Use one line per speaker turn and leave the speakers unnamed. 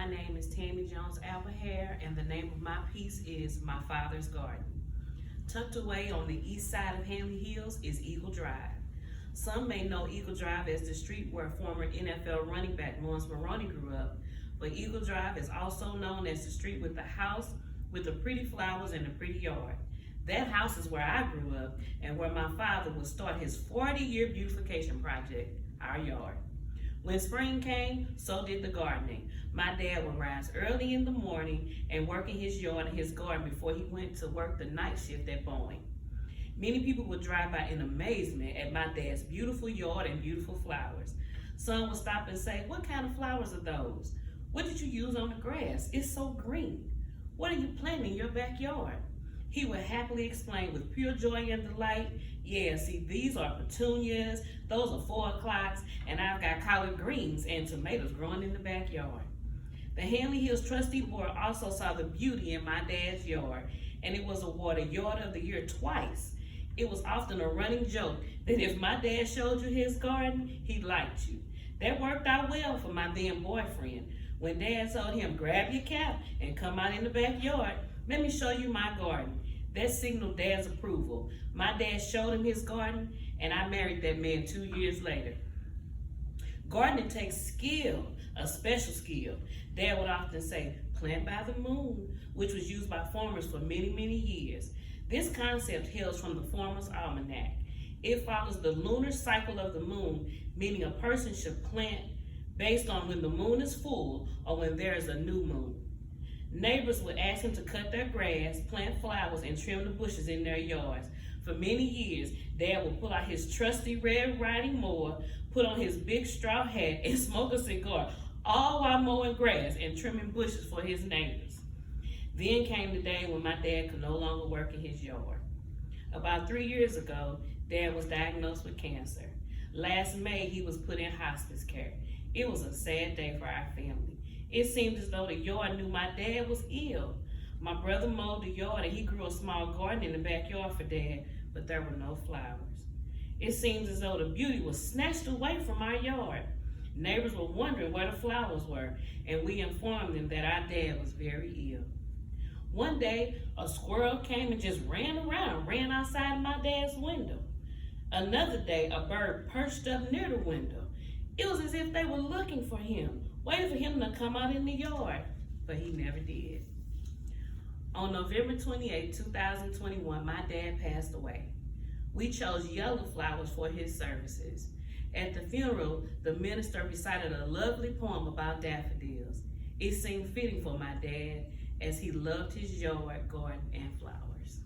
My name is Tammy Jones Albohaire, and the name of my piece is My Father's Garden. Tucked away on the east side of Hanley Hills is Eagle Drive. Some may know Eagle Drive as the street where former NFL running back Lawrence Maroney grew up, but Eagle Drive is also known as the street with the house with the pretty flowers and the pretty yard. That house is where I grew up and where my father would start his 40-year beautification project, our yard. When spring came, so did the gardening. My dad would rise early in the morning and work in his yard and his garden before he went to work the night shift at Boeing. Many people would drive by in amazement at my dad's beautiful yard and beautiful flowers. Some would stop and say, "What kind of flowers are those? What did you use on the grass? It's so green. What are you planting in your backyard?" He would happily explain with pure joy and delight, "Yeah, see, these are petunias, those are 4 o'clocks, and I've got collard greens and tomatoes growing in the backyard." The Hanley Hills Trustee Board also saw the beauty in my dad's yard, and it was awarded Yard of the Year twice. It was often a running joke that if my dad showed you his garden, he liked you. That worked out well for my then boyfriend. When Dad told him, "Grab your cap and come out in the backyard, let me show you my garden," that signaled Dad's approval. My dad showed him his garden, and I married that man 2 years later. Gardening takes skill, a special skill. Dad would often say, "Plant by the moon," which was used by farmers for many, many years. This concept hails from the Farmer's Almanac. It follows the lunar cycle of the moon, meaning a person should plant based on when the moon is full or when there is a new moon. Neighbors would ask him to cut their grass, plant flowers, and trim the bushes in their yards. For many years, Dad would pull out his trusty red riding mower, put on his big straw hat, and smoke a cigar, all while mowing grass and trimming bushes for his neighbors. Then came the day when my dad could no longer work in his yard. About 3 years ago, Dad was diagnosed with cancer. Last May, he was put in hospice care. It was a sad day for our family. It seemed as though the yard knew my dad was ill. My brother mowed the yard and he grew a small garden in the backyard for Dad, but there were no flowers. It seems as though the beauty was snatched away from our yard. Neighbors were wondering where the flowers were, and we informed them that our dad was very ill. One day, a squirrel came and just ran outside my dad's window. Another day, a bird perched up near the window. It was as if they were looking for him, waiting for him to come out in the yard, but he never did. On November 28, 2021, my dad passed away. We chose yellow flowers for his services. At the funeral, the minister recited a lovely poem about daffodils. It seemed fitting for my dad as he loved his yard, garden, and flowers.